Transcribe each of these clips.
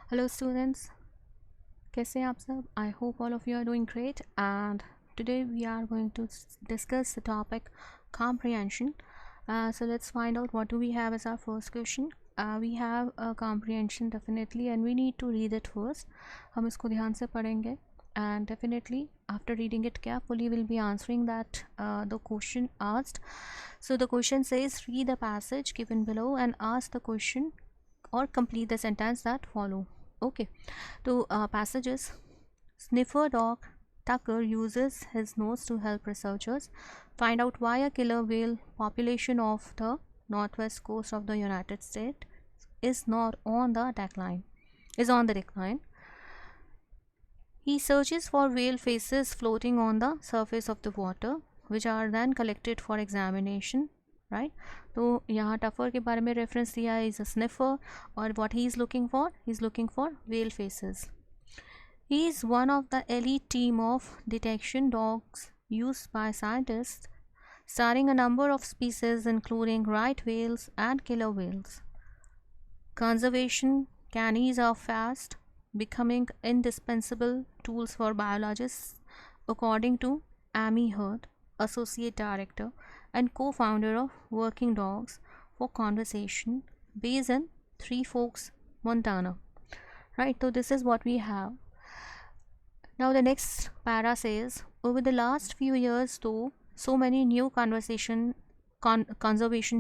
Hello students, कैसे हैं आप सब? I hope all of you are doing great, and today we are going to discuss the topic comprehension. So let's find out what do we have as our first question. We have a comprehension definitely, and we need to read it first. हम इसको ध्यान से पढ़ेंगे, and definitely after reading it carefully we'll be answering that the question asked. So the question says, read the passage given below and ask the question or complete the sentence that follow. Okay, so passages. Sniffer dog Tucker uses his nose to help researchers find out why a killer whale population of the northwest coast of the United States is not on the decline. Is on the decline. He searches for whale faces floating on the surface of the water, which are then collected for examination. Right तो यहाँ tougher के बारे में reference दिया है, is a sniffer, और what he is looking for whale faces. He is one of the elite team of detection dogs used by scientists, studying a number of species including right whales and killer whales. Conservation canines are fast becoming indispensable tools for biologists, according to Amy Hurd, Associate Director and co-founder of Working Dogs for Conversation, based in Three Forks, Montana. Right, so this is what we have. Now the next para says, over the last few years though, so many new conservation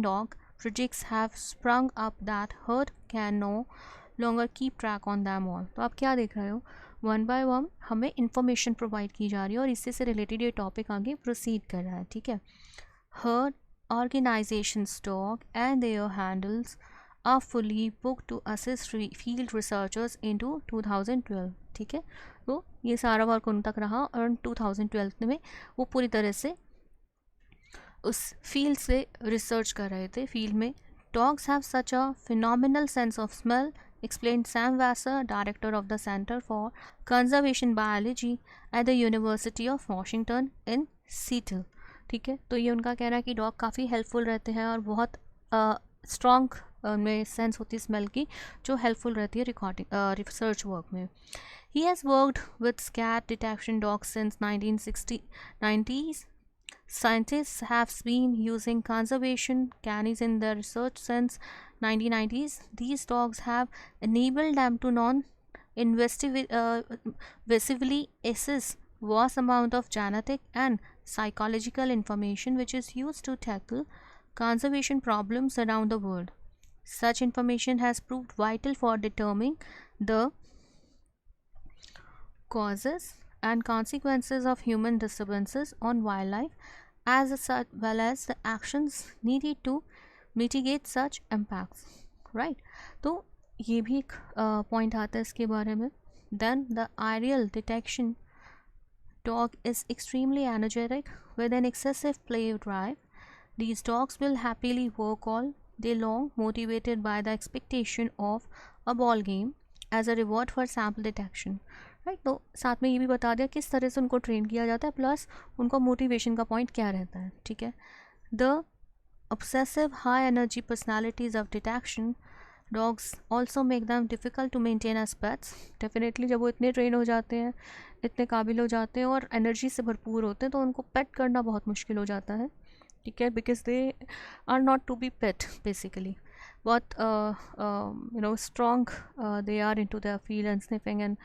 dog projects have sprung up that Hurd can no longer keep track on them all. तो आप क्या देख रहे हो, one by one हमें information provide की जा रही है और इससे से रिलेटेड ये टॉपिक आगे प्रोसीड कर रहा है. ठीक है. Herd organizations dog and their handles are fully booked to assist field researchers into 2012. ठीक है, तो ये सारा वर्क उन तक रहा और 2012 में वो पूरी तरह से उस फील्ड से रिसर्च कर रहे थे. फील्ड में dogs have such a phenomenal sense of smell, explained Sam Vassar, director of the Center for Conservation Biology at the University of Washington in Seattle. ठीक है, तो ये उनका कहना है कि डॉग काफ़ी हेल्पफुल रहते हैं और बहुत स्ट्रॉन्ग में सेंस होती है स्मेल की, जो हेल्पफुल रहती है रिसर्च वर्क में. He has worked with scat detection dogs since 1990s. Scientists have been using conservation canines in their research since 1990s. These dogs have enabled them to non-invasively assess vast amount of genetic and psychological information which is used to tackle conservation problems around the world. Such information has proved vital for determining the causes and consequences of human disturbances on wildlife, as well as the actions needed to mitigate such impacts. Right, तो ये भी एक point आता है इसके बारे में. Then the aerial detection dog is extremely energetic with an excessive play drive. These dogs will happily work all day long, motivated by the expectation of a ball game as a reward for sample detection. Right, तो साथ में ये भी बता दिया किस तरह से उनको ट्रेन किया जाता है, प्लस उनका मोटिवेशन का पॉइंट क्या रहता है. ठीक है. The obsessive high energy personalities of detection dogs also make them difficult to maintain as pets. Definitely जब वो इतने ट्रेन हो जाते हैं, इतने काबिल हो जाते हैं और एनर्जी से भरपूर होते हैं, तो उनको पेट करना बहुत मुश्किल हो जाता है. ठीक है, because they are not to be pet basically. बहुत strong they are into their field and sniffing, and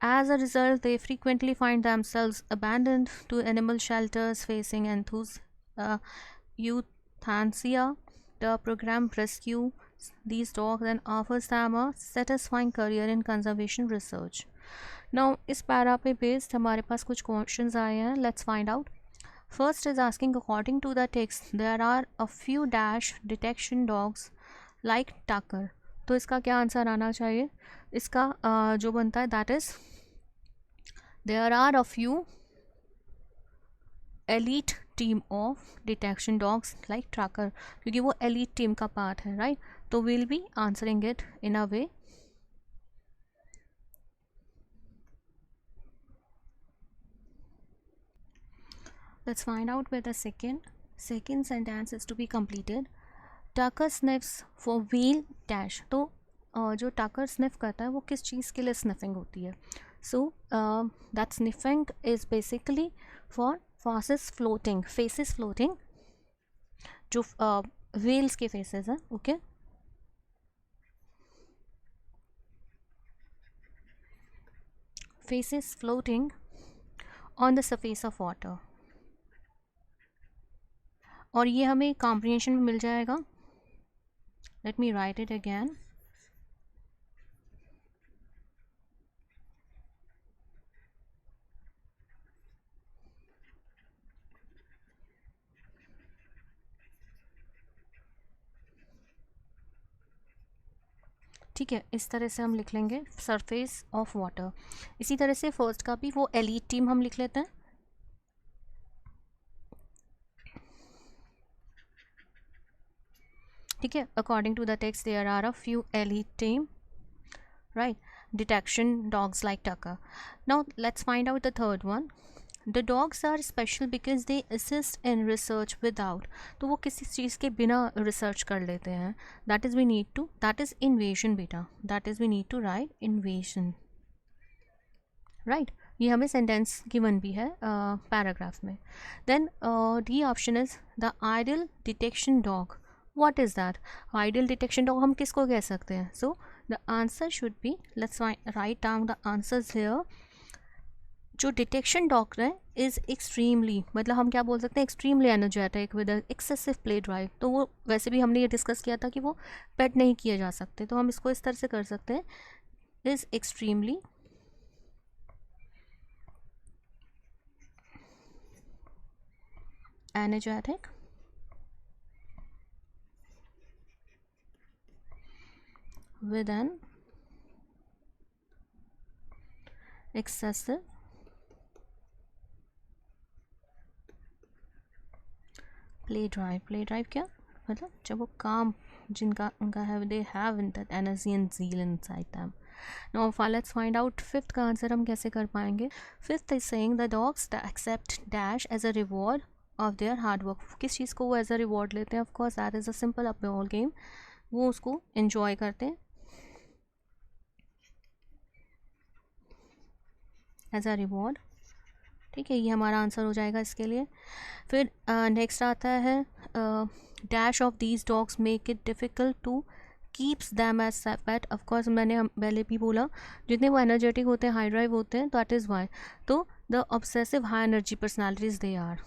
as a result they frequently find themselves abandoned to animal shelters facing euthanasia. The program rescue these dogs and offers them a satisfying career in conservation research. Now इस para पे based हमारे पास कुछ questions आए हैं. Let's find out. First is asking, according to the text, there are a few dash detection dogs like Tucker. तो इसका क्या answer आना चाहिए? इसका जो बनता है that is there are a few elite team of detection dogs like Tucker, क्योंकि वो elite team का पार्ट है. राइट, तो we'll be answering it in a way. Let's find out where the second sentence is to be completed. Tucker sniffs for whale dash. तो जो टाकर sniff करता है वो किस चीज़ के लिए स्निफिंग होती है? So that sniffing is basically for faces floating, जो व्हेल्स के फेसेस हैं, okay. Faces floating on the surface of water, और ये हमें कॉम्प्रिहेंशन में मिल जाएगा। Let me right it again. ठीक है, इस तरह से हम लिख लेंगे सरफेस ऑफ वाटर। इसी तरह से फर्स्ट का भी वो एलीट टीम हम लिख लेते हैं। ठीक है, according to the text there are a few elite team, right? Detection dogs like Tucker. Now let's find out the third one. The dogs are special because they assist in research without, तो वो किसी चीज़ के बिना research कर लेते हैं। that is invasion बेटा, that is we need to write invasion, right? ये हमें सेंटेंस गिवन भी है पैराग्राफ में। Then D option is the idle detection dog. What is that? Idle detection dog हम किसको कह सकते हैं? So the answer should be, let's write down the answers here. जो डिटेक्शन डॉग है इज़ एक्सट्रीमली, मतलब हम क्या बोल सकते हैं, extremely energetic with excessive play drive. तो वो वैसे भी हमने ये डिस्कस किया था कि वो पेट नहीं किए जा सकते, तो हम इसको इस तरह से कर सकते हैं, is extremely energetic with an excessive play drive। play drive क्या मतलब? जब वो काम जिनका उनका है, they have that energy and zeal inside them। Now let's find out fifth का आंसर हम कैसे कर पाएंगे। fifth is saying the dogs accept dash as a reward of their hard work। किस चीज़ को वो एज अ रिवॉर्ड लेते हैं? Of course that is a simple a ball game, वो उसको एंजॉय करते हैं एज अ रिवॉर्ड। ठीक है, ये हमारा आंसर हो जाएगा इसके लिए। फिर नेक्स्ट आता है dash of these dogs make it difficult to keeps them as pet. Of course मैंने पहले भी बोला, जितने वो एनर्जेटिक होते हैं, हाई ड्राइव होते हैं, दैट इज़ वाई। तो the obsessive high energy personalities they are.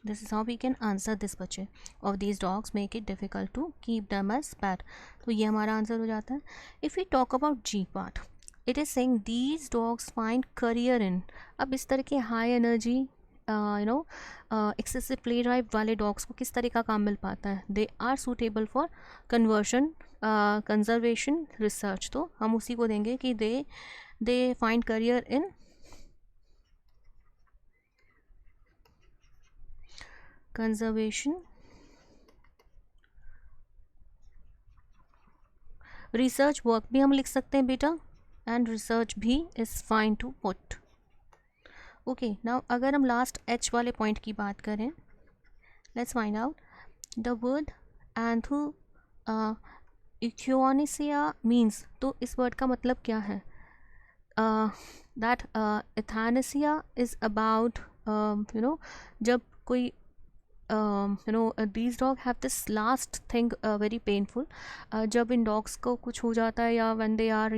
This is how we can answer this बच्चे। of these dogs make it difficult to keep them as pet। तो ये हमारा answer हो जाता है। if we talk about G part, it is saying these dogs find career in। अब इस तरह के high energy excessive play drive वाले डॉग्स को किस तरह का काम मिल पाता है? They are suitable for conversion, conservation, research. तो हम उसी को देंगे कि they find career in conservation, research work भी हम लिख सकते हैं बेटा, एंड रिसर्च भी is fine to put. Okay, now अगर हम लास्ट एच वाले पॉइंट की बात करें, let's find out the word एंथू इक्योनिसिया मीन्स। तो इस वर्ड का मतलब क्या है? दैट एथानेसिया इज़ अबाउट जब कोई these dog have this last thing very painful। जब इन dogs को कुछ हो जाता है, या when they are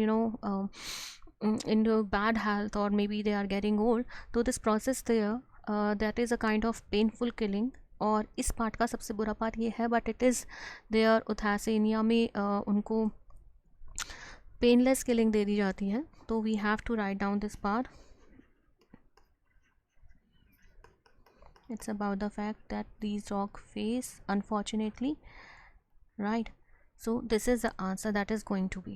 in bad health or maybe they are getting old, तो this process there that is a kind of painful killing। और इस पार्ट का सबसे बुरा पार्ट ये है, बट इट इज़ देयर उथैसिनिया में उनको पेनलेस किलिंग दे दी जाती है। तो we have to write down this part. It's about the fact that these dogs face, unfortunately, right? So this is the answer that is going to be